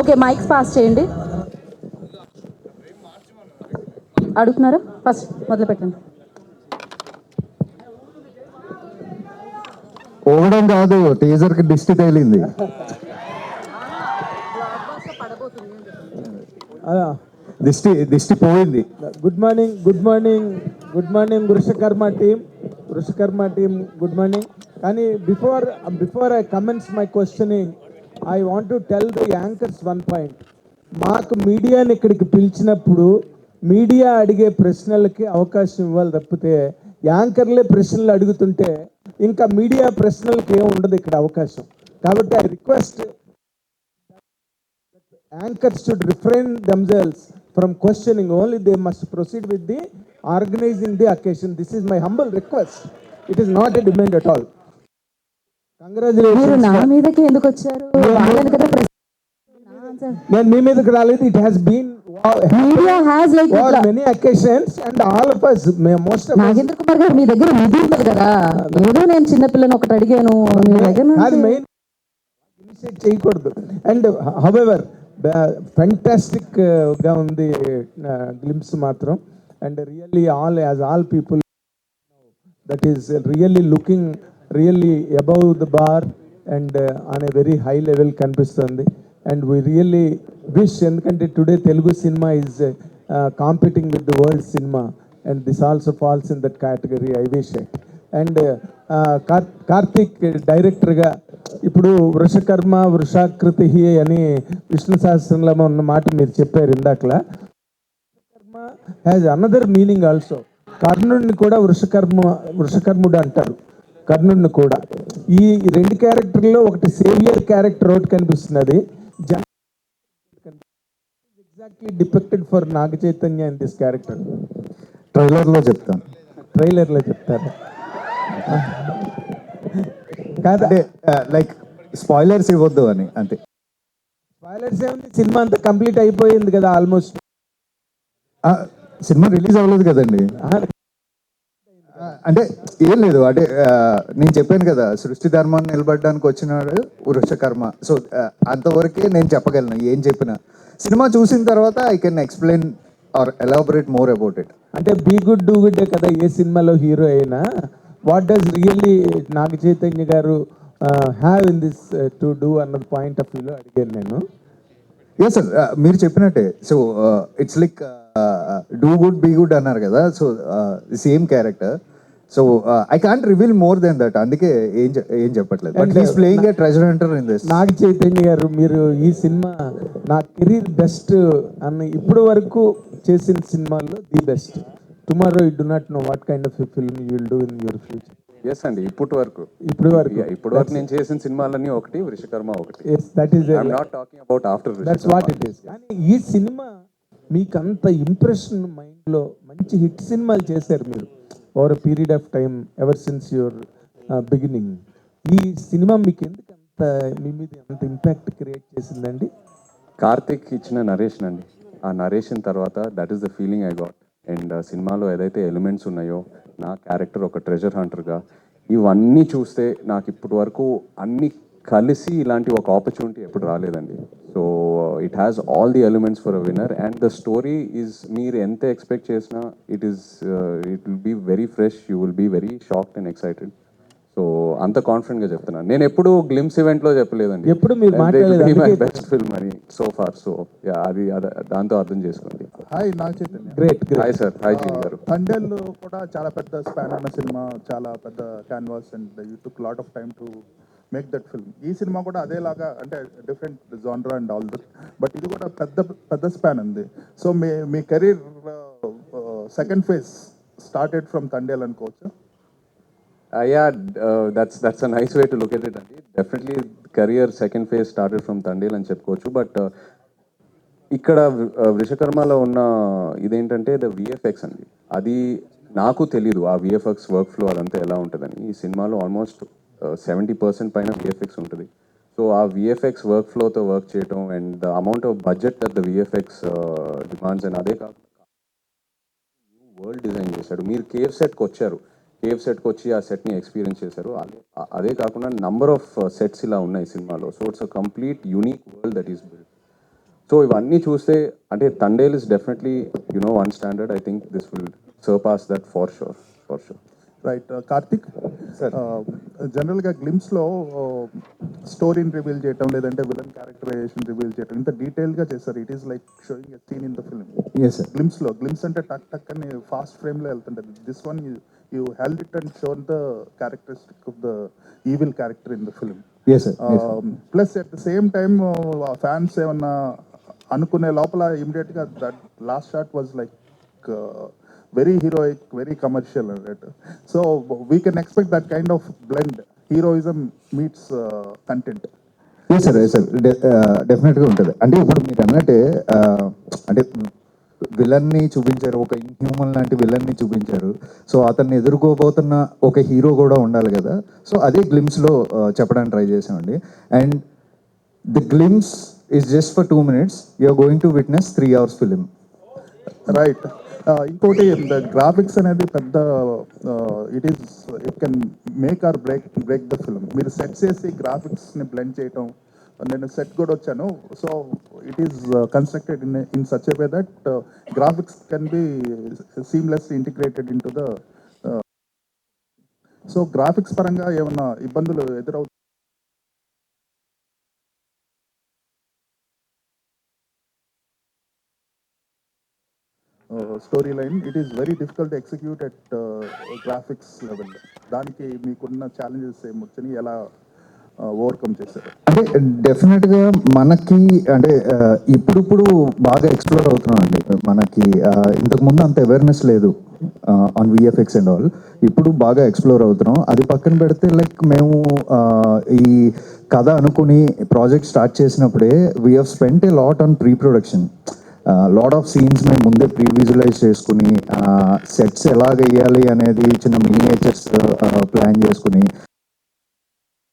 Okay, mics pass చేయండి. అడుగుతున్నారా? First మొదలు పెట్టండి. పోవడం కాదు, టీజర్ కి దిష్టి తేలింది. దిష్టి పోయింది. Good morning Vrushakarma team good morning. కానీ before I commence my questioning, I want to tell the anchors one point. మాకు మీడియాని ఇక్కడికి పిలిచినప్పుడు మీడియా అడిగే ప్రశ్నలకి అవకాశం ఇవ్వాలి తప్పితే యాంకర్లే ప్రశ్నలు అడుగుతుంటే ఇంకా మీడియా ప్రశ్నలకి ఏమి ఉండదు ఇక్కడ అవకాశం. కాబట్టి I request anchors should refrain themselves from questioning, only they must proceed with the organizing the occasion. This is my humble request. It is not a demand at all. Congratulations. నా మీదకి ఎందుకు వచ్చారు? వాళ్ళని కదా నేను మీ మీదకి రాలేదు. It has been media has like many occasions and all of us, most of us. Nagendra Kumar గారు మీ దగ్గర నిధి ఉంటుంది కదా, ఏదో నేను చిన్నపిల్లని ఒకటి అడిగాను మీ దగ్గర మెయిన్ ఇనిషియేట్ చేయకూడదు. అండ్ హౌఎవర్ ఫ్యాంటాస్టిక్ గా ఉంది గ్లింప్స్ మాత్రం. And really all people that is really looking really above the bar and on a very high level కనిపిస్తుంది. అండ్ వీ రియల్లీ విష్, ఎందుకంటే today Telugu cinema is competing with the world cinema and this also falls in that category. I wish it. And Karthik డైరెక్టర్గా ఇప్పుడు వృషకర్మ వృషాకృతి అని విష్ణు సహస్రంలో ఉన్న మాట మీరు చెప్పారు ఇందాకలా. Vrushakarma has another meaning also. కర్ణుడిని కూడా వృషకర్ముడు అంటారు, కర్ణుడిని కూడా. ఈ రెండు క్యారెక్టర్లో ఒకటి సేవియర్ క్యారెక్టర్ ఒకటి కనిపిస్తున్నది. Exactly depicted for Naga Chaitanya in this character. ట్రైలర్లో చెప్తాను. ట్రైలర్లో చెప్తారు కాదంటే లైక్ స్పాయిలర్స్ ఇవ్వద్దు అని అంతే. స్పాయిలర్స్ ఏముంది, సినిమా అంతా కంప్లీట్ అయిపోయింది కదా ఆల్మోస్ట్. సినిమా రిలీజ్ అవ్వలేదు కదండి. అంటే ఏం లేదు, అంటే నేను చెప్పాను కదా, సృష్టి ధర్మాన్ని నిలబడడానికి వచ్చినాడు వృషకర్మ. సో అంతవరకే నేను చెప్పగలను. ఏం చెప్పినా సినిమా చూసిన తర్వాత I can explain or elaborate more about it. అంటే బీ గుడ్ డూ గుడ్ కదా ఏ సినిమాలో హీరో అయినా. What does really Naga Chaitanya garu have in this to do అన్న పాయింట్ ఆఫ్ వ్యూలో అడిగాను నేను. ఎస్ సార్, మీరు చెప్పినట్టే. So it's like do good be good అన్నారు కదా, so same character. So I can't reveal more then that, అందుకే ఏం చెప్పట్లేదు. But he's playing a treasure Hunter in this. Naga Chaitanya garu, మీరు ఈ సినిమా నా కెరీర్ బెస్ట్ అన్న ఇప్పుడు వరకు చేసిన సినిమాల్లో the best. Tomorrow you do not know what kind of film you will do in your future. Yes అండి, ఇప్పటి వరకు నేను చేసిన సినిమాలన్నీ ఒకటి, వృషకర్మ ఒకటి. That is not talking about after. That's what it is. కానీ ఈ సినిమా మీకు అంత ఇంప్రెషన్ మైండ్లో మంచి హిట్ సినిమాలు చేశారు మీరు over period of time ever since your beginning. ఈ సినిమా మీకు ఎందుకు అంత మీ మీద అంత ఇంపాక్ట్ క్రియేట్ చేసిందండి? కార్తిక్ ఇచ్చిన నరేషన్ అండి. ఆ నరేషన్ తర్వాత that is the feeling I got. And సినిమాలో ఏదైతే ఎలిమెంట్స్ ఉన్నాయో, నా క్యారెక్టర్ ఒక ట్రెజర్ హంటర్గా, ఇవన్నీ చూస్తే నాకు ఇప్పటి వరకు అన్ని కలిసి ఇలాంటి ఒక ఆపర్చునిటీ ఎప్పుడు రాలేదండి. So it has all the elements for a winner. And the story is, మీరు ఎంత ఎక్స్పెక్ట్ చేసినా it will be very fresh. You will be very shocked and excited. So అంత కాన్ఫిడెంట్గా చెప్తున్నాను. నేను ఎప్పుడు గ్లిమ్స్ ఈవెంట్లో చెప్పలేదండి, ఎప్పుడు మీరు మాట్లాడలేదు బెస్ట్ ఫిల్మ్ అని సో ఫార్. సో అది దాంతో అర్థం చేసుకోండి. Hi Naga Chaitanya. Great. Hi sir. Hi GV garu. Thandel కూడా చాలా పెద్ద స్పాన్ ఉన్న సినిమా, చాలా పెద్ద canvas, and you took lot of time to make that film. ఈ సినిమా కూడా అదేలాగా, అంటే డిఫరెంట్ జానరా అండ్ ఆల్ దట్, బట్ ఇది కూడా పెద్ద స్పాన్ ఉంది. సో మీ career second phase started from Thandel అనుకోవచ్చు. That's a nice way to look at it అండి. Definitely career second phase started from Thandel అని చెప్పుకోవచ్చు. బట్ ఇక్కడ వృషకర్మలో ఉన్న ఇదేంటంటే ద విఎఫ్ఎక్స్ అండి. అది నాకు తెలీదు, ఆ విఎఫ్ఎక్స్ వర్క్ ఫ్లో అదంతా ఎలా ఉంటుందని. ఈ సినిమాలో ఆల్మోస్ట్ 70% పైన విఎఫ్ఎక్స్ ఉంటుంది. సో ఆ విఎఫ్ఎక్స్ వర్క్ ఫ్లోతో వర్క్ చేయటం and the amount of budget that the VFX demands, and అదే కాకుండా వరల్డ్ డిజైన్ చేశాడు. మీరు కేవ్ సెట్కి వచ్చారు, కేవ్ సెట్కి వచ్చి ఆ సెట్ని ఎక్స్పీరియన్స్ చేశారు. అదే కాకుండా నంబర్ ఆఫ్ సెట్స్ ఇలా ఉన్నాయి సినిమాలో. So it's a complete unique world that is build. So ఇవన్నీ చూస్తే అంటే Thandel is definitely one standard. I think this will surpass that for sure. Right Karthik జనరల్గా గ్లిమ్స్లో స్టోరీని రివీల్ చేయటం లేదంటే విలన్ క్యారెక్టరైజేషన్ రివీల్ చేయటం ఇంత డీటెయిల్గా చేస్తారు. It is like showing a scene in the film. Yes sir. Glimpse అంటే టక్ టక్ అని ఫాస్ట్ ఫ్రేమ్లో వెళ్తుంటుంది. This one you held it and shown the characteristic of the evil character in the film. Yes sir. Plus at the same time fans ఏమన్నా అనుకునే లోపల ఇమీడియట్గా that last shot was like very heroic, very commercial, right? So we can expect that kind of blend. Heroism meets content. Yes sir. Yes sir. డెఫినెట్గా ఉంటుంది. అంటే ఇప్పుడు మీరు అన్నట్టే అంటే విలన్ని చూపించారు, ఒక ఇన్హ్యూమన్ లాంటి విలన్ని చూపించారు. సో అతన్ని ఎదుర్కోబోతున్న ఒక హీరో కూడా ఉండాలి కదా. సో అదే గ్లిమ్స్లో చెప్పడానికి ట్రై చేసామండి. And the glimpse is just for 2 minutes. You're going to witness 3 hours film. Right. ఇంకోటి గ్రాఫిక్స్ అనేది పెద్ద it can make or break the film. మీరు సెట్ చేసి గ్రాఫిక్స్ని బ్లెండ్ చేయటం, నేను సెట్ కూడా వచ్చాను. So it is constructed in such a way that graphics can be seamlessly integrated in to the. So graphics పరంగా ఏమన్నా ఇబ్బందులు ఎదురవుతాయి? Story line it is very difficult execute at graphics level. దానికి మీకున్న ఛాలెంజెస్ ఏమొచ్చినాయి, ఎలా overcome చేశారు? అంటే డెఫినెట్గా మనకి అంటే ఇప్పుడు బాగా ఎక్స్ప్లోర్ అవుతున్నాం అండి. మనకి ఇంతకుముందు అంత అవేర్నెస్ లేదు ఆన్ విఎఫ్ఎక్స్ అండ్ ఆల్. ఇప్పుడు బాగా ఎక్స్ప్లోర్ అవుతున్నాం. అది పక్కన పెడితే లైక్ మేము ఈ కథ అనుకుని ప్రాజెక్ట్ స్టార్ట్ చేసినప్పుడే we have spent a lot on pre production. Lot of scenes మేము ముందే ప్రీ విజువలైజ్ చేసుకుని సెట్స్ ఎలాగ వేయాలి అనేది చిన్న మినియేచర్స్ ప్లాన్ చేసుకుని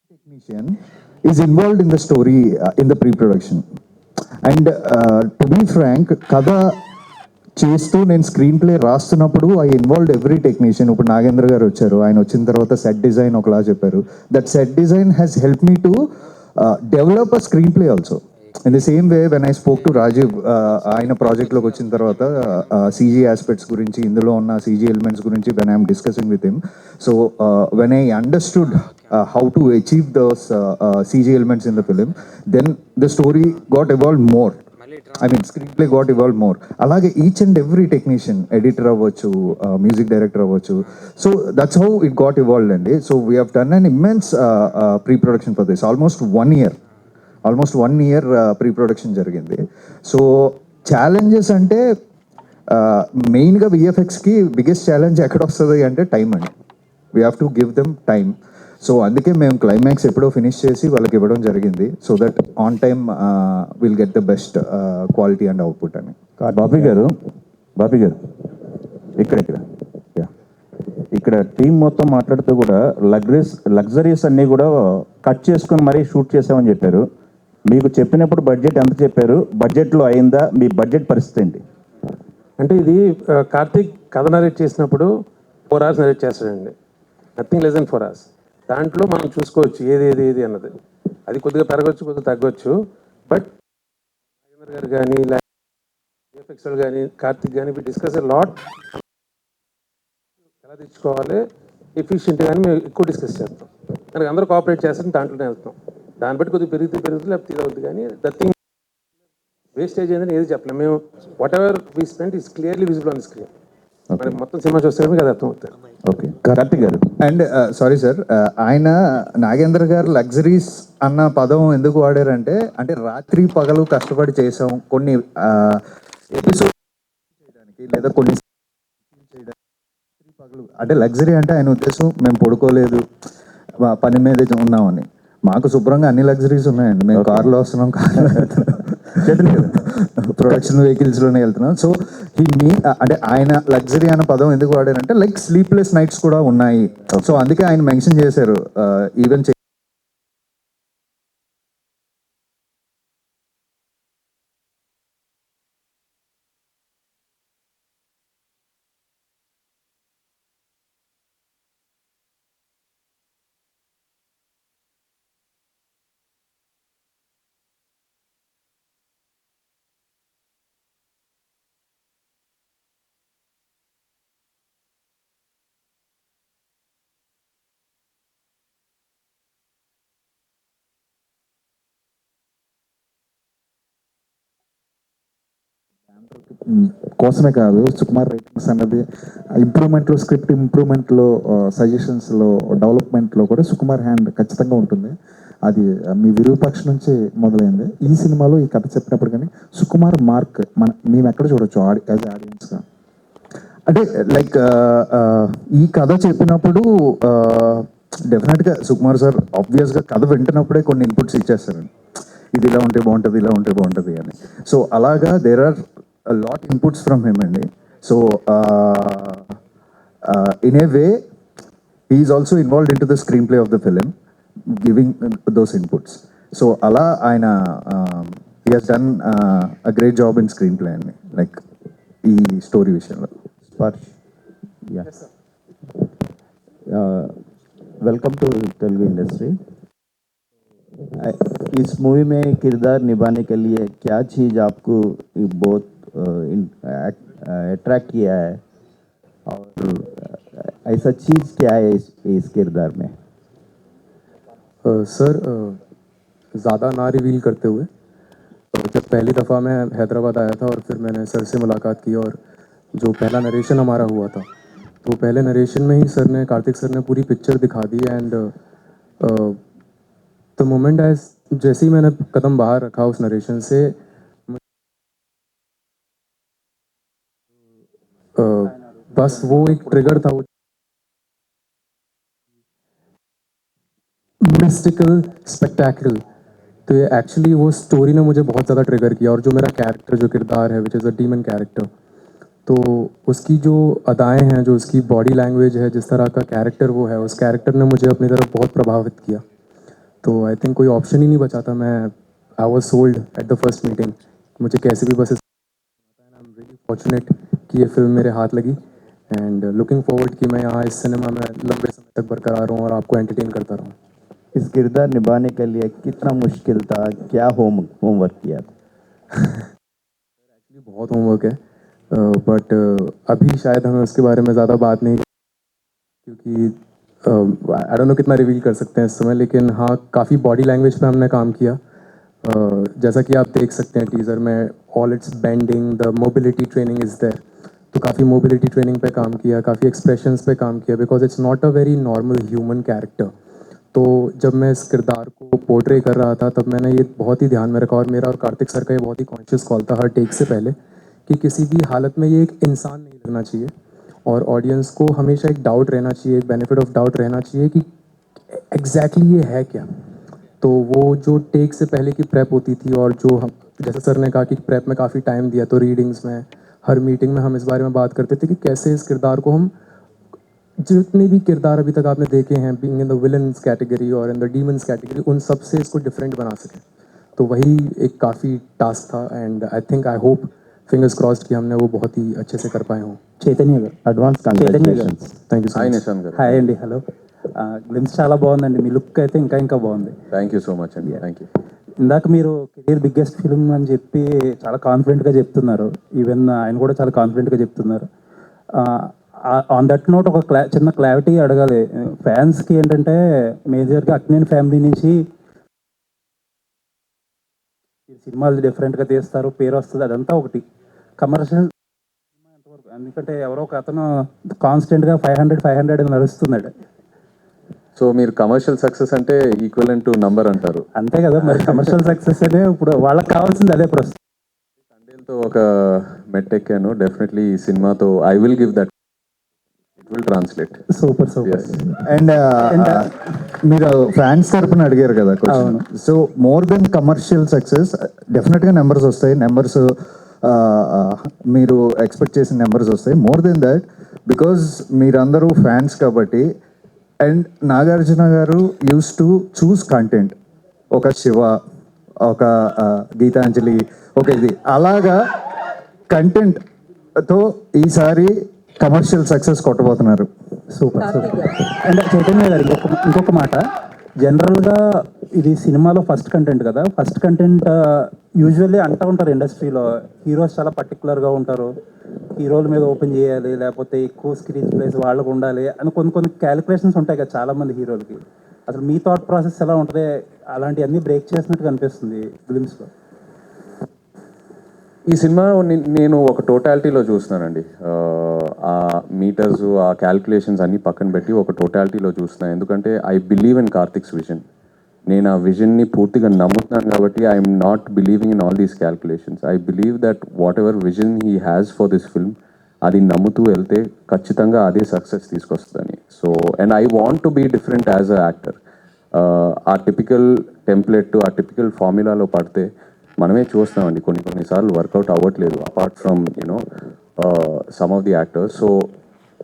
technician is involved in the story in the pre production. And to be frank, కథ చేస్తూ నేను స్క్రీన్ ప్లే రాస్తున్నప్పుడు ఐ ఇన్వాల్వ్డ్ ఎవ్రీ టెక్నీషియన్. ఇప్పుడు నాగేంద్ర గారు వచ్చారు, ఆయన వచ్చిన తర్వాత సెట్ డిజైన్ ఒకలా చెప్పారు. That set design has help me to develop a screenplay also. In the same way when I spoke to Rajiv, ఆయన ప్రాజెక్ట్లోకి వచ్చిన తర్వాత సీజీ ఆస్పెక్ట్స్ గురించి, ఇందులో ఉన్న సీజీ ఎలిమెంట్స్ గురించి when I'm discussing with him. So when I understood how to achieve those CG elements in the film, then the story got evolved more. I mean, screenplay got evolved more. అలాగే each and every technician, editor అవ్వచ్చు, music director అవ్వచ్చు. So that's how it got evolved అండి. So we have done an immense pre production for this. Almost 1 year pre production జరిగింది. So challenges అంటే మెయిన్గా విఎఫ్ఎక్స్కి biggest challenge ఎక్కడ వస్తుంది అంటే time అండి. We have to give them time. So అందుకే మేము క్లైమాక్స్ ఎప్పుడో ఫినిష్ చేసి వాళ్ళకి ఇవ్వడం జరిగింది. So that on time will get the best quality and output అని. బాబీ గారు ఇక్కడ ఇక్కడ టీం మొత్తం మాట్లాడుతూ కూడా లగ్జరీస్ అన్నీ కూడా కట్ చేసుకొని మరీ షూట్ చేసామని చెప్పారు. మీకు చెప్పినప్పుడు బడ్జెట్ ఎంత చెప్పారు? బడ్జెట్లో అయిందా? మీ బడ్జెట్ పరిస్థితి ఏంటి? అంటే ఇది కార్తీక్ కథ నరేట్ చేసినప్పుడు 4 hours నరేట్ చేస్తాడండి. Nothing less than 4 hours. దాంట్లో మనం చూసుకోవచ్చు ఏది అన్నది. అది కొద్దిగా పెరగచ్చు, కొద్దిగా తగ్గొచ్చు. బట్ నాగేంద్ర గారు కానీ విఎఫ్ఎక్స్ కానీ కార్తీక్ కానీ డిస్కస్ ఎ లాట్. ఎలా తెచ్చుకోవాలి ఎఫిషియెంట్ కానీ మేము ఎక్కువ డిస్కస్ చేస్తాం. దానికి అందరూ కోఆపరేట్ చేస్తాం, దాంట్లోనే వెళ్తాం. దాన్ని బట్టి కొద్దిగా పెరుగుతుంది లేకపోతే ఇది అవుతుంది. కానీ దట్ వేస్టేజ్ ఏంటంటే ఏది చెప్పలేము. మేము what ever we spend is clearly visible on screen. మనకి మొత్తం సినిమా చూస్తే కదా అర్థం అవుతుంది. ఓకే, కార్తిక్ గారు. అండ్ సారీ సార్, ఆయన నాగేంద్ర గారు లగ్జరీస్ అన్న పదం ఎందుకు వాడారంటే, అంటే రాత్రి పగలు కష్టపడి చేసాం కొన్ని ఎపిసోడ్ చేయడానికి, లేదా కొన్ని చేయడానికి. పగలు అంటే లగ్జరీ అంటే ఆయన ఉద్దేశం మేము పడుకోలేదు, పని మీద ఉన్నామని. మాకు శుభ్రంగా అన్ని లగ్జరీస్ ఉన్నాయండి. మేము కార్లో వస్తున్నాం, కార్లో ప్రొడక్షన్ వెహికల్స్లోనే వెళ్తున్నాం. సో అంటే ఆయన లగ్జరీ అనే పదం ఎందుకు వాడారంటే లైక్ స్లీప్లెస్ నైట్స్ కూడా ఉన్నాయి. సో అందుకే ఆయన మెన్షన్ చేశారు. ఈవెన్ కోసమే కాదు, సుకుమార్ రైటింగ్స్ అన్నది ఇంప్రూవ్మెంట్లో, స్క్రిప్ట్ ఇంప్రూవ్మెంట్లో, సజెషన్స్లో, డెవలప్మెంట్లో కూడా సుకుమార్ హ్యాండ్ ఖచ్చితంగా ఉంటుంది. అది మీ విరూపాక్ష నుంచి మొదలైంది. ఈ సినిమాలో ఈ కథ చెప్పినప్పుడు కానీ సుకుమార్ మార్క్ మేము ఎక్కడ చూడొచ్చు యాజ్ ఆడియన్స్గా? అంటే లైక్ ఈ కథ చెప్పినప్పుడు డెఫినెట్గా సుకుమార్ సార్ ఆబ్వియస్గా కథ వింటున్నప్పుడే కొన్ని ఇన్పుట్స్ ఇచ్చేస్తారండి. ఇది ఇలా ఉంటే బాగుంటుంది, ఇలా ఉంటే బాగుంటుంది అని. సో అలాగా there are lot inputs from him అండి. So in a way is also involved in to the screenplay of the film, giving those inputs. So అలా ఆయన he has done a great job in screenplay అండి, like ఈ story విషయంలో. Sparsh. Yeah. Welcome to Telugu industry. इस movie में किरदार निभाने के लिए क्या चीज़ आपको बहुत अट्रैक्ट किया है, और ऐसा चीज़ क्या है इस किरदार में? सर, ज़्यादा ना रिवील करते हुए, जब पहली दफ़ा मैं हैदराबाद आया था और फिर मैंने सर से मुलाकात की और जो पहला नरेशन हमारा हुआ था, तो पहले नरेशन में ही सर ने, कार्तिक सर ने पूरी पिक्चर दिखा दी. एंड द मोमेंट एज जैसे ही मैंने कदम बाहर रखा उस नरेशन से, बस वो एक ट्रिगर था, वो मिस्टिकल स्पेक्टेकुलर. तो ये एक्चुअली वो स्टोरी ने मुझे बहुत ज़्यादा ट्रिगर किया. और जो मेरा कैरेक्टर, जो किरदार है, which is a demon character, तो उसकी जो अदाएं हैं, जो उसकी बॉडी लैंग्वेज है, जिस तरह का कैरेक्टर वो है, उस कैरेक्टर ने मुझे अपनी तरफ बहुत प्रभावित किया. तो आई थिंक कोई ऑप्शन ही नहीं बचा था. मैं I was sold at the first meeting. मुझे कैसे भी बस, आई एम रियली फॉर्चुनेट कि ये फिल्म मेरे हाथ लगी. एंड लुकिंग फॉरवर्ड कि मैं यहाँ इस सिनेमा में लंबे समय तक बरकरार रहूँ और आपको एंटरटेन करता रहूँ. इस किरदार निभाने के लिए कितना मुश्किल था, क्या होमवर्क किया था? एक्चुअली बहुत होमवर्क है, बट अभी शायद हमें उसके बारे में ज़्यादा बात नहीं, क्योंकि आई डोंट नो कितना रिवील कर सकते हैं इस समय. लेकिन हाँ, काफ़ी बॉडी लैंग्वेज पे हमने काम किया. जैसा कि आप देख सकते हैं टीज़र में, all it's bending, the mobility training is there. तो काफ़ी मोबिलिटी ट्रेनिंग पे काम किया, काफ़ी एक्सप्रेशंस पे काम किया, because it's not a very normal human character. तो जब मैं इस किरदार को पोर्ट्रे कर रहा था, तब मैंने ये बहुत ही ध्यान में रखा. और मेरा और कार्तिक सर का ये बहुत ही कॉन्शियस कॉल था हर टेक से पहले, कि किसी भी हालत में ये एक इंसान नहीं लगना चाहिए, और ऑडियंस को हमेशा एक डाउट रहना चाहिए, एक बेनिफिट ऑफ डाउट रहना चाहिए कि एग्जैक्टली ये है क्या. तो वो जो टेक से पहले की प्रेप होती थी, और जो हम, जैसे सर ने कहा कि प्रेप में काफ़ी टाइम दिया, तो रीडिंग्स में, हर मीटिंग में हम इस बारे में बात करते थे कि कैसे इस किरदार को हम, जितने भी किरदार अभी तक आपने देखे हैं, being in the villains category और इन द डीमन्स कैटेगरी, उन सब से इसको डिफरेंट बना सकें. तो वही एक काफ़ी टास्क था. And I think, I hope, fingers crossed कि हमने वो बहुत ही अच्छे से कर पाए हों. చైతన్య గారు, advance congratulations. Thank you so hi much. Nishant గారు. హాయ్ అండి. హలో. గ్లిమ్స్ చాలా బాగుందండి. మీ లుక్ అయితే ఇంకా బాగుంది. థ్యాంక్ యూ సో మచ్ అండి. Thank you. ఇందాక మీరు కెరీర్ బిగ్గెస్ట్ ఫిల్మ్ అని చెప్పి చాలా కాన్ఫిడెంట్గా చెప్తున్నారు. ఈవెన్ ఆయన కూడా చాలా కాన్ఫిడెంట్గా చెప్తున్నారు. ఆన్ దట్ నోట్ ఒక చిన్న క్లారిటీ అడగాలి ఫ్యాన్స్కి. ఏంటంటే మేజర్గా అక్కినేని ఫ్యామిలీ నుంచి సినిమాలు డిఫరెంట్గా తీస్తారు, పేరు వస్తుంది, అదంతా ఒకటి. కమర్షియల్ ఎంతవరకు, ఎందుకంటే ఎవరో ఒక అతను కాన్స్టెంట్గా 500 అని నడుస్తున్నాడు. సో మీరు కమర్షియల్ సక్సెస్ అంటే ఈక్వలెంట్ టు నంబర్ అంటారు. అంతే కదా మరి. కమర్షియల్ సక్సెస్ అనే ఇప్పుడు వాళ్ళకి కావాల్సింది అదే ప్రస్తుతం. తండేల్తో ఒక మెట్ ఎక్కాను. డెఫినెట్లీ ఈ సినిమాతో I will give that, it will translate. Super. And మీరు ఫ్యాన్స్ తరపున అడిగారు కదా question. So more than commercial success, డెఫినెట్గా నెంబర్స్ వస్తాయి. నెంబర్స్ మీరు ఎక్స్పెక్ట్ చేసిన నెంబర్స్ వస్తాయి. మోర్ దెన్ దట్, బికాజ్ మీరందరూ ఫ్యాన్స్ కాబట్టి. అండ్ నాగార్జున గారు యూస్ టు చూస్ కంటెంట్. ఒక శివ, ఒక గీతాంజలి, ఒక ఇది అలాగా కంటెంట్తో ఈసారి కమర్షియల్ సక్సెస్ కొట్టబోతున్నారు. సూపర్. అండ్ చైతన్య గారు, ఇంకొక మాట. జనరల్గా ఇది సినిమాలో ఫస్ట్ కంటెంట్ కదా. ఫస్ట్ కంటెంట్ యూజువల్లీ అంటూ ఉంటారు ఇండస్ట్రీలో, హీరోస్ చాలా పర్టికులర్గా ఉంటారు, హీరోల మీద ఓపెన్ చేయాలి, లేకపోతే ఎక్కువ స్క్రీన్ ప్లేస్ వాళ్ళకు ఉండాలి అని కొన్ని క్యాలిక్యులేషన్స్ ఉంటాయి కదా చాలామంది హీరోలకి. అసలు మీ థాట్ ప్రాసెస్ ఎలా ఉంటుంది? అలాంటివన్నీ బ్రేక్ చేసినట్టు కనిపిస్తుంది ఫిలిమ్స్లో. ఈ సినిమా నేను ఒక టోటాలిటీలో చూస్తున్నానండి. ఆ మీటర్స్, ఆ క్యాల్కులేషన్స్ అన్నీ పక్కన పెట్టి ఒక టోటాలిటీలో చూస్తున్నాను. ఎందుకంటే I believe in Karthik's vision. నేను ఆ విజన్ని పూర్తిగా నమ్ముతున్నాను కాబట్టి I'm not believing in all these calculations. I believe that whatever vision he has for this film, అది నమ్ముతూ వెళ్తే ఖచ్చితంగా అదే సక్సెస్ తీసుకొస్తుందని. So and I want to be different as a actor. ఆ టిపికల్ టెంప్లెట్, ఆ typical ఫార్ములాలో పడితే మనమే చూస్తామండి కొన్నిసార్లు వర్కౌట్ అవ్వట్లేదు, apart from some of the actors. So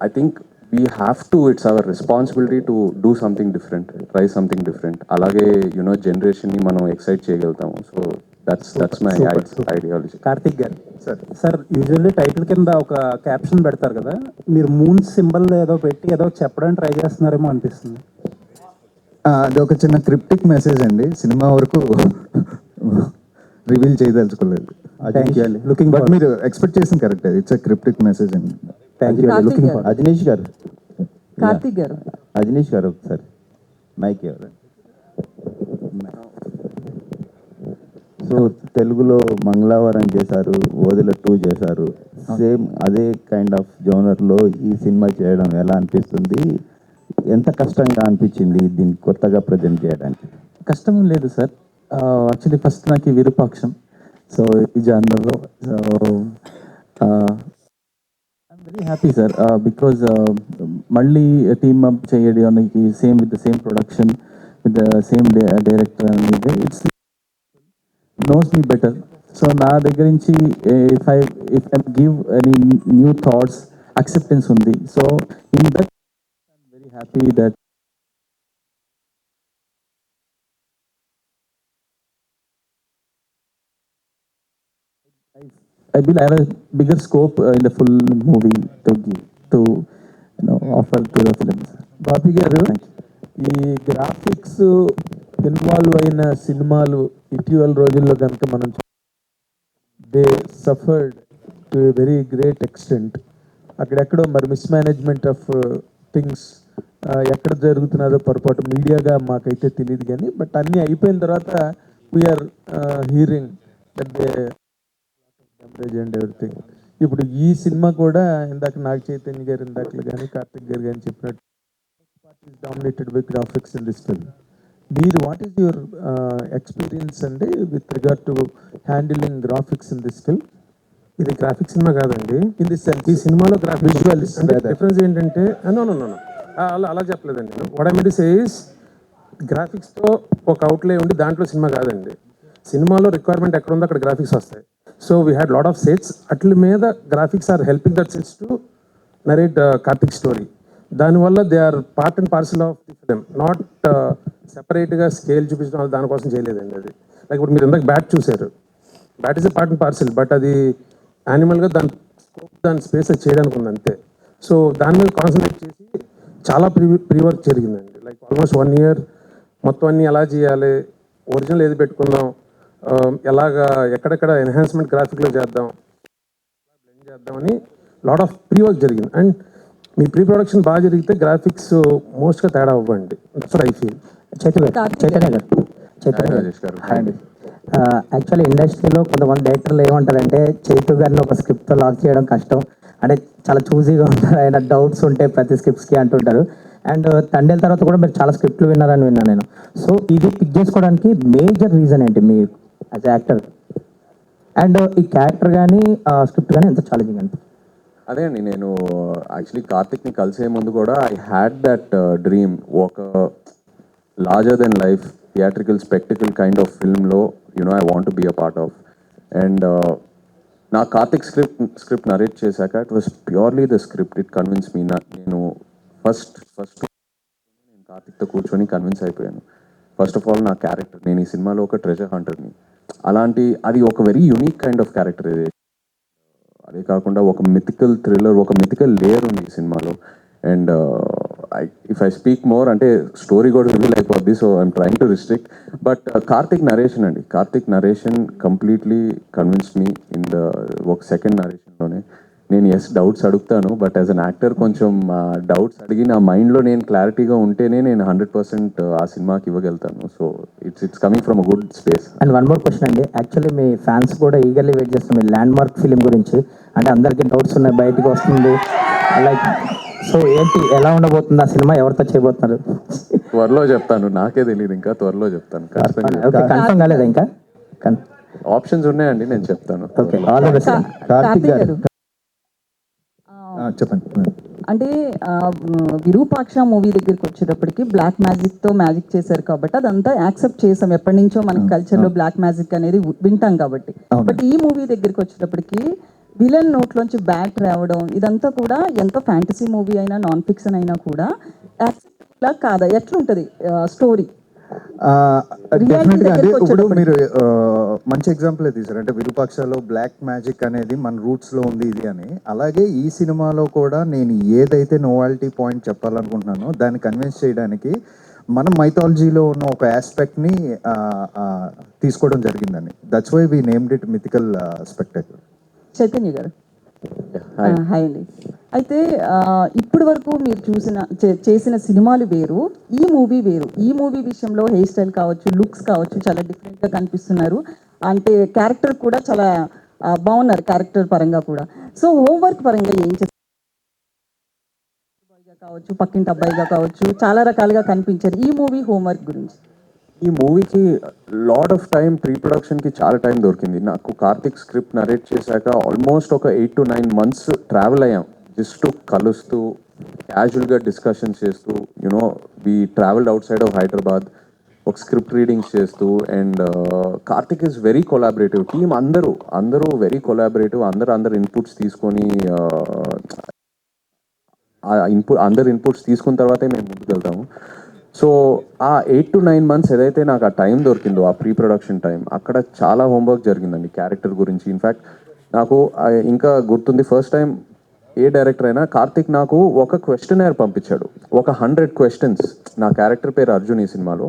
I think we have to, it's our responsibility to do something different, try something different. అలాగే జనరేషన్ని మనం ఎక్సైట్ చేయగలుగుతాము. So that's my ideology. Karthik గారు సార్ యూజువల్లీ టైటిల్ కింద ఒక caption పెడతారు కదా, మీరు moon symbol ఏదో పెట్టి ఏదో చెప్పడానికి ట్రై చేస్తున్నారేమో అనిపిస్తుంది. అది ఒక చిన్న క్రిప్టిక్ మెసేజ్ అండి, సినిమా వరకు రివీల్ చేయదలుచుకోలేదు. థ్యాంక్ యూ అండి. లుకింగ్ బట్ మీరు ఎక్స్పెక్ట్ చేసిన correct, it's a cryptic message అండి. థ్యాంక్ యూ అండి. లుకింగ్ ఫర్ అజనీష్ గారు అజనీష్ గారు ఒకసారి మైక్ ఎవరు. సో తెలుగులో మంగళవారం చేశారు, ఓదెల 2 చేశారు, సేమ్ అదే కైండ్ ఆఫ్ జోనర్లో ఈ సినిమా చేయడం ఎలా అనిపిస్తుంది? ఎంత కష్టంగా అనిపించింది దీన్ని కొత్తగా ప్రజెంట్ చేయడానికి? కష్టం లేదు సార్. యాక్చువల్లీ ఫస్ట్ నాకు ఈ విరూపాక్షం, సో ఈ జానర్లో I'm very happy sir, because మళ్ళీ టీమ్ అప్ చేయడానికి same with the same production with the same director అనేది it's knows me better. So నా దగ్గర నుంచి if I give any new thoughts, acceptance ఉంది. So in that I'm very happy that I will have a bigger scope in the full movie to give, to offer to the film. బాపి గారు, ఈ graphics involve అయిన సినిమాలు ఇటీవల రోజుల్లో కనుక మనం they suffered to a very great extent. అక్కడెక్కడో మరి మిస్మేనేజ్మెంట్ ఆఫ్ థింగ్స్ ఎక్కడ జరుగుతున్నదో పొరపాటు మీడియాగా మాకైతే తెలియదు కానీ, బట్ అన్నీ అయిపోయిన తర్వాత we're hearing that they damage and everything. ఇప్పుడు ఈ సినిమా కూడా ఇందాక నాగ చైతన్య గారు ఇందాకలు కానీ కార్తిక్ గారు కానీ చెప్పినట్టు dominated by graphics in this film. మీరు వాట్ ఈస్ యువర్ ఎక్స్పీరియన్స్ అండి with regard to handling graphics in this film? ఇది గ్రాఫిక్స్ సినిమా కాదండి. ఇన్ దిస్ సెన్స్ ఈ సినిమాలో గ్రాఫిక్స్ విజువల్స్ డిఫరెన్స్ ఏంటంటే అలా చెప్పలేదండి. What I mean to say is గ్రాఫిక్స్తో ఒక అవుట్లే ఉండి దాంట్లో సినిమా కాదండి. సినిమాలో రిక్వైర్మెంట్ ఎక్కడ ఉందో అక్కడ గ్రాఫిక్స్ వస్తాయి. So we had lot of sets, అట్ల మీద graphics are helping that sets to narrate Karthik story. దానివల్ల they are part and parcel of the film, not సెపరేట్గా స్కేల్ చూపించడం దానికోసం చేయలేదండి. అది లైక్ ఇప్పుడు మీరు ఇందాక బ్యాట్ చూశారు, bat is a part and parcel, but అది యానిమల్గా దాని స్కోప్, దాని స్పేస్ అది చేయడానికి ఉంది అంతే. సో దాని మీద కాన్సన్ట్రేట్ చేసి చాలా ప్రీ వర్క్ జరిగిందండి. లైక్ ఆల్మోస్ట్ 1 year మొత్తం అన్నీ ఎలా చేయాలి, ఒరిజినల్ ఏది పెట్టుకుందాం, ఎలాగా ఎక్కడెక్కడ ఎన్హాన్స్మెంట్ గ్రాఫిక్లో చేద్దాం, బ్లెండ్ చేద్దామని లాట్ ఆఫ్ ప్రీ వర్క్ జరిగింది. అండ్ మీ ప్రీ ప్రొడక్షన్ బాగా జరిగితే గ్రాఫిక్స్ మోస్ట్గా తేడా అవ్వండి. That's what I feel. Chaitanya గారు అండి, యాక్చువల్లీ ఇండస్ట్రీలో కొంతమంది డైరెక్టర్లు ఏమంటారంటే చైతు గారిని ఒక స్క్రిప్ట్తో లాక్ చేయడం కష్టం, అంటే చాలా చూజీగా ఉంటారు ఆయన, డౌట్స్ ఉంటాయి ప్రతి స్క్రిప్ట్స్కి అంటుంటారు. అండ్ తండేల తర్వాత కూడా మీరు చాలా స్క్రిప్ట్లు విన్నారని విన్నాను నేను. సో ఇది పిక్ చేసుకోవడానికి మేజర్ రీజన్ ఏంటి మీ యాజ్ యాక్టర్? అండ్ ఈ క్యారెక్టర్ కానీ స్క్రిప్ట్ కానీ ఎంత ఛాలెంజింగ్ అంటే? అదే అండి, నేను యాక్చువల్లీ కార్తిక్ని కలిసే ముందు కూడా ఐ హ్యాడ్ దట్ డ్రీమ్, ఒక larger than life theatrical spectacle kind of ఫిల్మ్లో I want to be a part of. And నా కార్తిక్ స్క్రిప్ట్ నరేట్ చేశాక it was purely the script, it convince me. నేను ఫస్ట్ నేను కార్తిక్తో కూర్చొని కన్విన్స్ అయిపోయాను. First of all నా క్యారెక్టర్, నేను ఈ సినిమాలో ఒక ట్రెజర్ హంటర్ని, అలాంటి అది ఒక very unique kind of character. అదే కాకుండా ఒక మిథికల్ థ్రిల్లర్, ఒక మిథికల్ లేయర్ ఉంది ఈ సినిమాలో. And if I speak more అంటే స్టోరీ కూడా రివీల్ అయిపోద్ది, so I'm trying to restrict. But Karthik narration అండి, Karthik narration completely convinced me in the ఒక సెకండ్ నరేషన్లోనే. నేను ఎస్ డౌట్స్ అడుగుతాను, బట్ యాజ్ అన్ యాక్టర్ కొంచెం డౌట్స్ అడిగి నా మైండ్లో నేను క్లారిటీగా ఉంటేనే నేను 100% ఆ సినిమాకి ఇవ్వగలుగుతాను. So it's coming from a good space. And one more question అండి, యాక్చువల్లీ మీ ఫ్యాన్స్ కూడా ఈగర్లీ వెయిట్ చేస్తాం మీ ల్యాండ్ మార్క్ ఫిలిం గురించి. అంటే అందరికీ డౌట్స్ ఉన్నాయి, బయటికి వస్తుంది లైక్, సో ఏంటి ఎలా ఉండబోతుంది ఆ సినిమా, ఎవరితో చేయబోతున్నారు? త్వరలో చెప్తాను, నాకే తెలియదు, ఇంకా త్వరలో చెప్తాను. ఓకే, కన్ఫర్మ్ కాలేదా ఇంకా? ఆప్షన్స్ ఉన్నాయండి, నేను చెప్తాను. Okay, all the best. Karthik గారు, చెప్పండి. అంటే విరూపాక్ష మూవీ దగ్గరికి వచ్చేటప్పటికి బ్లాక్ మ్యాజిక్తో మ్యాజిక్ చేశారు కాబట్టి అదంతా యాక్సెప్ట్ చేసాం. ఎప్పటి నుంచో మన కల్చర్లో బ్లాక్ మ్యాజిక్ అనేది వింటాం కాబట్టి. బట్ ఈ మూవీ దగ్గరికి వచ్చేటప్పటికి విలన్ నోట్లోంచి బ్యాట్ రావడం ఇదంతా కూడా ఎంత ఫ్యాంటసీ మూవీ అయినా నాన్ ఫిక్షన్ అయినా కూడా యాక్సెప్టబుల్ కాదా, ఎట్లుంటుంది స్టోరీ? డెఫినెట్గా అంటే ఇప్పుడు మీరు మంచి ఎగ్జాంపుల్ తీసారు. అంటే విరూపాక్షలో బ్లాక్ మ్యాజిక్ అనేది మన రూట్స్లో ఉంది ఇది అని. అలాగే ఈ సినిమాలో కూడా నేను ఏదైతే నోవాలిటీ పాయింట్ చెప్పాలనుకుంటున్నానో దాన్ని కన్విన్స్ చేయడానికి మనం మైథాలజీలో ఉన్న ఒక ఆస్పెక్ట్ని తీసుకోవడం జరిగిందని. That's why we named it mythical spectacular. Chaitanya garu, hi అండి. అయితే ఇప్పటి వరకు మీరు చేసిన సినిమాలు వేరు, ఈ మూవీ వేరు. ఈ మూవీ విషయంలో హెయిర్ స్టైల్ కావచ్చు, లుక్స్ కావచ్చు, చాలా డిఫరెంట్గా కనిపిస్తున్నారు. అంటే క్యారెక్టర్ కూడా చాలా బాగున్నారు, క్యారెక్టర్ పరంగా కూడా. సో హోంవర్క్ పరంగా ఏం చేస్తారు కావచ్చు, పక్కింటి అబ్బాయిగా కావచ్చు, చాలా రకాలుగా కనిపించారు. ఈ మూవీ హోంవర్క్ గురించి. ఈ మూవీకి లాట్ ఆఫ్ టైం, ప్రీ ప్రొడక్షన్కి చాలా టైం దొరికింది నాకు. కార్తిక్ స్క్రిప్ట్ నరేట్ చేశాక ఆల్మోస్ట్ ఒక 8 to 9 months ట్రావెల్ అయ్యాం, జస్ట్ కలుస్తూ క్యాజువల్గా డిస్కషన్స్ చేస్తూ. You know we travelled out side of Hyderabad, ఒక స్క్రిప్ట్ రీడింగ్స్ చేస్తూ. And Karthik is very collaborative. Team అందరూ వెరీ కొలాబరేటివ్. అందరు ఇన్పుట్స్ తీసుకొని అందరు ఇన్పుట్స్ తీసుకున్న తర్వాతే మేము ముందుకు వెళ్తాము. సో ఆ 8 to 9 months ఏదైతే నాకు ఆ టైం దొరికిందో, ఆ ప్రీ ప్రొడక్షన్ టైం, అక్కడ చాలా హోంవర్క్ జరిగిందండి క్యారెక్టర్ గురించి. ఇన్ఫ్యాక్ట్ నాకు ఇంకా గుర్తుంది, ఫస్ట్ టైం ఏ డైరెక్టర్ అయినా కార్తిక్ నాకు ఒక క్వశ్చనర్ పంపించాడు, ఒక 100 questions. నా క్యారెక్టర్ పేరు అర్జున్ ఈ సినిమాలో.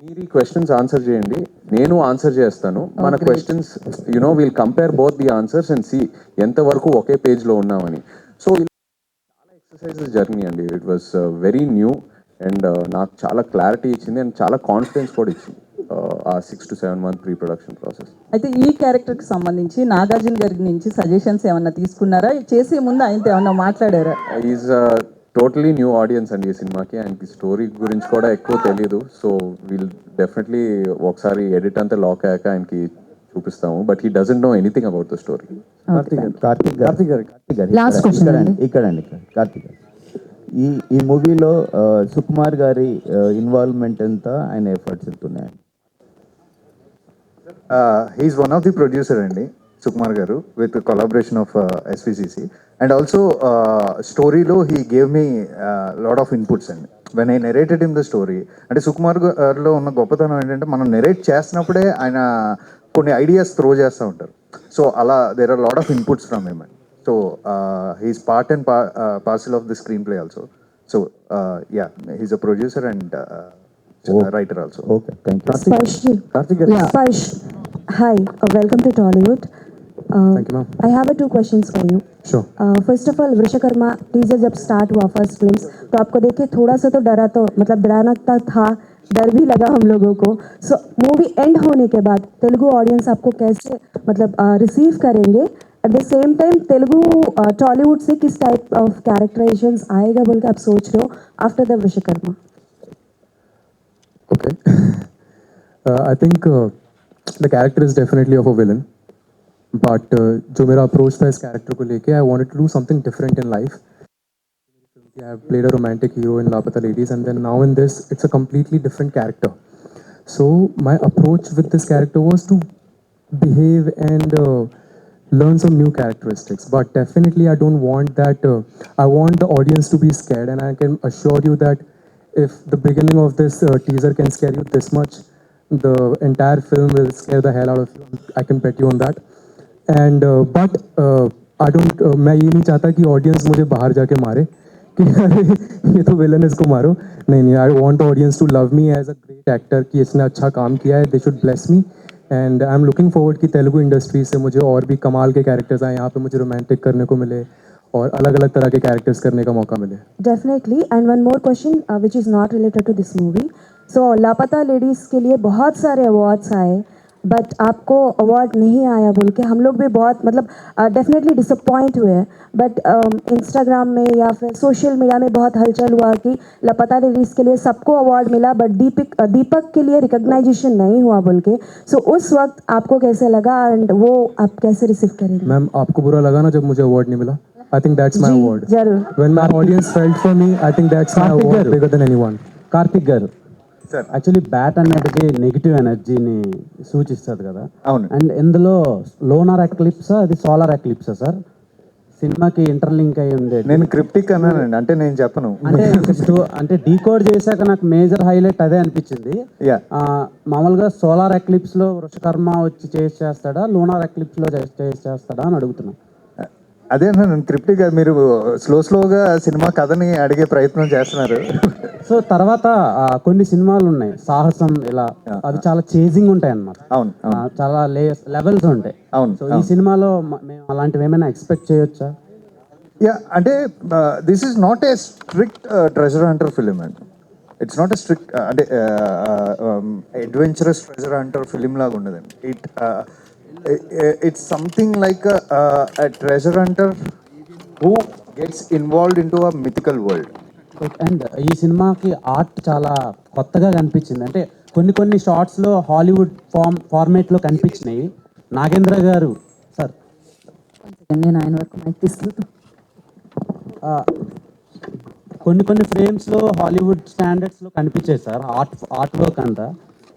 మీరు ఈ క్వశ్చన్స్ ఆన్సర్ చేయండి, నేను ఆన్సర్ చేస్తాను. మన questions you know will compare both the answers and see ఎంతవరకు ఒకే పేజ్లో ఉన్నామని. సో చాలా ఎక్సర్సైజెస్ జరిగినాయండి. It was very new and నాకు చాలా క్లారిటీ ఇచ్చింది అండ్ చాలా కాన్ఫిడెన్స్ కూడా ఇచ్చింది ఆ 6 to 7 month pre production process. అయితే ఈ క్యారెక్టర్కి సంబంధించి నాగార్జున గారి నుంచి సజెషన్స్ ఏమన్నా తీసుకున్నారా? చేసే ముందు ఆయనతో ఏమన్నా మాట్లాడారా? ఈజ్ టోటలీ న్యూ ఆడియన్స్ అండి ఈ సినిమాకి. ఆయనకి స్టోరీ గురించి కూడా ఎక్కువ తెలియదు. సో వీల్ డెఫినెట్లీ ఒకసారి ఎడిట్ అంతా లాక్ అయ్యాక ఆయనకి చూపిస్తాము. But he doesn't know anything about the story. Karthik గారు లాస్ట్ క్వశ్చన్ ఇక్కడ కార్తిక్ గారు, ఈ మూవీలో సుకుమార్ గారి ఇన్వాల్వ్మెంట్ ఎంత, ఆయన ఎఫర్ట్స్ ఎంత ఉన్నాయండి? He's one of the producer అండి Sukumar garu, with collaboration of SVCC. And also స్టోరీలో he gave me lot of inputs అండి when I narrated in the story. అంటే సుకుమార్ గారిలో ఉన్న గొప్పతనం ఏంటంటే మనం నెరేట్ చేస్తున్నప్పుడే ఆయన కొన్ని ఐడియాస్ త్రో చేస్తూ ఉంటారు. సో అలా there are lot of inputs from him. So he's part and parcel of the screenplay also. So yeah, he's a producer and writer also. Okay, thank you. Sparsh, hi, welcome to Tollywood. Thank you, ma'am. I have 2 questions for you. Sure. First of all, Vishwakarma teaser जब start हुआ first film, तो आपको देख के थोड़ा सा तो डरा, तो मतलब डराना था, डर भी लगा हम लोगों को. सो मूवी एंड होने के बाद तेलुगु ऑडियंस आपको कैसे मतलब रिसीव करेंगे? At the same time Telugu Tollywood से किस टाइप ऑफ कैरेक्टराइजेशंस आएगा बोल के आप सोच रहे हो after the Vishwakarma? Okay. I think the character is definitely of a villain, but जो मेरा approach था इस character को लेके, I wanted to do something different in life. I have played a romantic hero in Lapata Ladies, and then now in this, it's a completely different character. So my approach with this character was to behave and learn some new characteristics. But definitely, I don't want that. I want the audience to be scared, and I can assure you that if the beginning of this teaser can scare you this much, the entire film will scare the hell out of you. I can bet you on that. And but I don't. मैं ये नहीं चाहता कि audience मुझे बाहर जाके मारे कि अरे ये तो villain इसको मारो. नहीं. I want the audience to love me as a great actor कि इसने अच्छा काम किया है. They should bless me and I am looking forward कि तेलुगु इंडस्ट्री से मुझे और भी कमाल के कैरेक्टर्स आए, यहाँ पे मुझे रोमांटिक करने को मिले और अलग अलग तरह के कैरेक्टर्स करने का मौका मिले. Definitely. And one more question which is not related to this movie. So Laapataa Ladies के लिए बहुत सारे अवार्ड्स आए, बट आपको अवार्ड नहीं आया बोल के हम लोग भी बहुत मतलब डेफिनेटली डिसअपॉइंट हुए हैं. बट इंस्टाग्राम में या फिर सोशल मीडिया में बहुत हलचल हुआ कि लापता लेडीज़ के लिए सबको अवार्ड मिला, बट दीपक के लिए रिकग्नाइजेशन नहीं हुआ बोल के. सो उस वक्त आपको कैसे लगा एंड वो आप कैसे रिसीव करेंगे? मैम, आपको बुरा लगा ना जब मुझे अवार्ड नहीं मिला? I think that's my ji, award. जरूर. When my audience felt for me, I think that's my Karthik award garu. bigger than anyone. Karthik గారు, సార్ యాక్చువల్లీ బ్యాట్ అనేది నెగిటివ్ ఎనర్జీని సూచిస్తుంది కదా. అవును. అండ్ ఇందులో లోనార్ ఎక్లిప్సా అది సోలార్ ఎక్లిప్సా సార్? సినిమాకి ఇంటర్లింక్ అయి ఉండేది. నేను క్రిప్టిక్ అన్నానండి, అంటే నేను చెప్పను. అంటే డీకోడ్ చేశాక నాకు మేజర్ హైలైట్ అదే అనిపించింది. Yeah. మామూలుగా సోలార్ ఎక్లిప్స్ లో వృషకర్మ వచ్చి చేస్తాడా, లోనార్ ఎక్లిప్స్ లో చేస్తాడా అని అడుగుతున్నా. అదే నేను క్రిప్టిక్, మీరు స్లోగా సినిమా కథని అడిగే ప్రయత్నం చేస్తున్నారు. సో తర్వాత కొన్ని సినిమాలు ఉన్నాయి సాహసం ఇలా, అవి చాలా చేజింగ్ ఉంటాయి అన్నమాట. అవును, చాలా లెవెల్స్ ఉంటాయి. అవును. సో ఈ సినిమాలో మేము అలాంటివి ఏమైనా ఎక్స్పెక్ట్ చేయొచ్చా? యా, అంటే this is not a strict treasure Hunter film అండి. ఇట్స్ నాట్ ఏ స్ట్రిక్ట్ అంటే అడ్వెంచరస్ ట్రెజర్ హంటర్ ఫిలిం లాగా ఉండదండి. It's something like a treasure hunter who gets involved into a mythical world. And ఈ సినిమాకి art చాలా కొత్తగా కనిపించింది. అంటే కొన్ని షార్ట్స్లో హాలీవుడ్ ఫార్మేట్లో కనిపించినాయి. నాగేంద్ర గారు సార్, నేను ఆయన వరకు మైక్ తీసుకెళ్తా. కొన్ని ఫ్రేమ్స్లో హాలీవుడ్ స్టాండర్డ్స్లో కనిపించాయి సార్ ఆర్ట్ వర్క్ అంతా.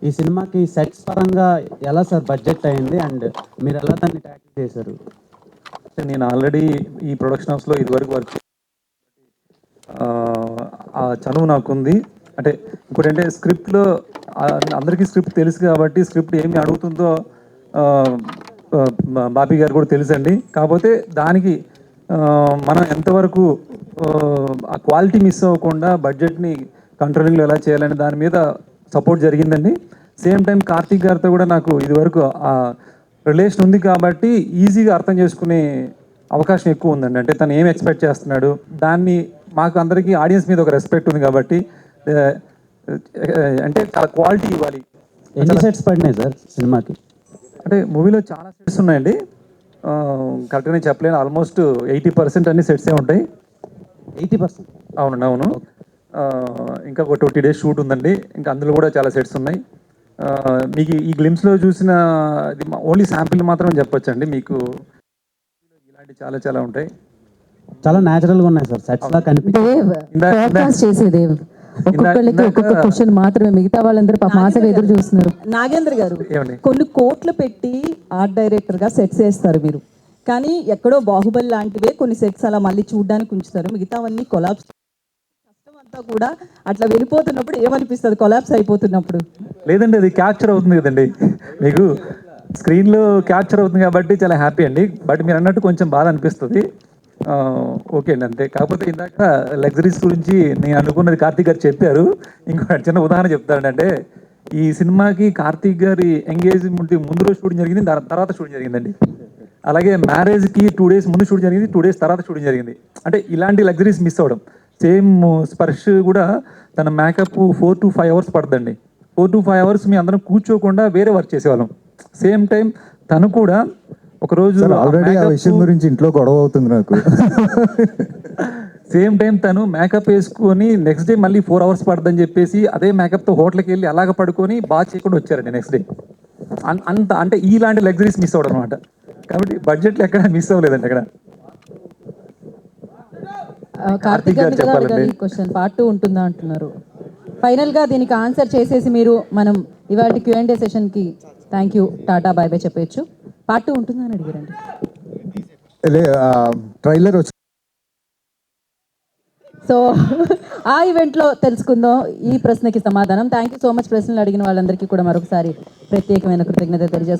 ఈ సినిమాకి సెట్స్ పరంగా ఎలా సార్ బడ్జెట్ అయింది అండ్ మీరు ఎలా దాన్ని ట్యాకిల్ చేశారు? నేను ఆల్రెడీ ఈ ప్రొడక్షన్ హౌస్లో ఇదివరకు వర్క్ ఆ చనువు నాకుంది. అంటే ఇంకోటి అంటే స్క్రిప్ట్లో అందరికీ స్క్రిప్ట్ తెలుసు కాబట్టి స్క్రిప్ట్ ఏమి అడుగుతుందో బాబీ గారు కూడా తెలుసండి. కాకపోతే దానికి మనం ఎంతవరకు ఆ క్వాలిటీ మిస్ అవ్వకుండా బడ్జెట్ని కంట్రోలింగ్లో ఎలా చేయాలని దాని మీద సపోర్ట్ జరిగిందండి. సేమ్ టైం కార్తీక్ గారితో కూడా నాకు ఇదివరకు రిలేషన్ ఉంది కాబట్టి ఈజీగా అర్థం చేసుకునే అవకాశం ఎక్కువ ఉందండి. అంటే తను ఏం ఎక్స్పెక్ట్ చేస్తున్నాడు, దాన్ని మాకు అందరికీ ఆడియన్స్ మీద ఒక రెస్పెక్ట్ ఉంది కాబట్టి అంటే చాలా క్వాలిటీ ఇవ్వాలి. ఎన్ని సెట్స్ పడినాయి సార్ సినిమాకి? అంటే మూవీలో చాలా సెట్స్ ఉన్నాయండి, కరెక్ట్గానే చెప్పలేను. ఆల్మోస్ట్ 80% అన్ని సెట్సే ఉంటాయి. 80%? అవునండి, అవును. ఇంకా ఒక 20 days షూట్ ఉందండి. ఇంకా అందులో కూడా చాలా సెట్స్ ఉన్నాయి. మీకు ఈ గ్లిమ్స్లో చూసిన ఇది ఓన్లీ శాంపిల్ మాత్రం చెప్పొచ్చండి. మీకు ఇలాంటి చాలా చాలా ఉంటాయి. చాలా న్యాచురల్గా ఉన్నాయి సార్ సెట్స్ లా చేసేదేవ్ ఒక్కొక్కళ్ళకి ఒక్కొక్క క్వశ్చన్ మాత్రమే, మిగతా వాళ్ళందరూ ఆశగా ఎదురు చూస్తున్నారు. నాగేంద్ర గారు, కొన్ని కోట్లు పెట్టి ఆర్ట్ డైరెక్టర్ గా సెట్స్ వేస్తారు మీరు, కానీ ఎక్కడో బాహుబలి లాంటివే కొన్ని సెట్స్ అలా మళ్ళీ చూడడానికి ఉంచుతారు, మిగతావన్నీ కొలాప్స్. కష్టం అంతా కూడా అట్లా వెళ్ళిపోతున్నప్పుడు ఏమనిపిస్తుంది కొలాప్స్ అయిపోతున్నప్పుడు? లేదండి, అది క్యాప్చర్ అవుతుంది కదండి, మీకు స్క్రీన్లో క్యాప్చర్ అవుతుంది కాబట్టి చాలా హ్యాపీ అండి. బట్ మీరు అన్నట్టు కొంచెం బాధ అనిపిస్తుంది. ఓకే అండి, అంతే. కాకపోతే ఇందాక లగ్జరీస్ గురించి నేను అనుకున్నది కార్తీక్ గారు చెప్పారు. ఇంకో చిన్న ఉదాహరణ చెప్తానండి. అంటే ఈ సినిమాకి కార్తీక్ గారి ఎంగేజ్మెంట్ ముందు రోజు షూటింగ్ జరిగింది, తర్వాత షూటింగ్ జరిగిందండి. అలాగే మ్యారేజ్కి 2 days ముందు షూటింగ్ జరిగింది, 2 days తర్వాత షూటింగ్ జరిగింది. అంటే ఇలాంటి లగ్జరీస్ మిస్ అవ్వడం. సేమ్ స్పర్శ్ కూడా తన మేకప్ 4 to 5 hours పడుతుందండి. 4 to 5 hours మీ అందరం కూర్చోకుండా వేరే వర్క్ చేసేవాళ్ళం. సేమ్ టైం తను కూడా ఒకరోజు ఆల్రెడీ ఆ విషయం గురించి ఇంట్లో గొడవ అవుతుంది నాకు. సేమ్ టైం తను మేకప్ వేసుకొని నెక్స్ట్ డే మళ్ళీ 4 hours పడుతుందని చెప్పేసి అదే మేకప్తో హోటల్కి వెళ్ళి అలాగ పడుకొని బాగా చేయకుండా వచ్చారండి నెక్స్ట్ డే. అంత అంటే ఇలాంటి లగ్జరీస్ మిస్ అవ్వడం అనమాట. కాబట్టి బడ్జెట్లో ఎక్కడ మిస్ అవ్వలేదండి అక్కడ. కార్తీక్ గారి క్వశ్చన్ పార్ట్ 2 ఉంటుందా అంటున్నారు. ఫైనల్ గా దీనికి ఆన్సర్ చేసేసి మీరు మనం ఇవాళ Q&A సెషన్కి థ్యాంక్ యూ, టాటా, బై బై చెప్పచ్చు. పార్ట్ 2 ఉంటుందా అని అడిగారండి. ట్రైలర్ వచ్చి సో ఆ ఈవెంట్లో తెలుసుకుందాం ఈ ప్రశ్నకి సమాధానం. Thank you so much. ప్రశ్నలు అడిగిన వాళ్ళందరికీ కూడా మరొకసారి ప్రత్యేకమైన కృతజ్ఞత తెలియజేస్తాను.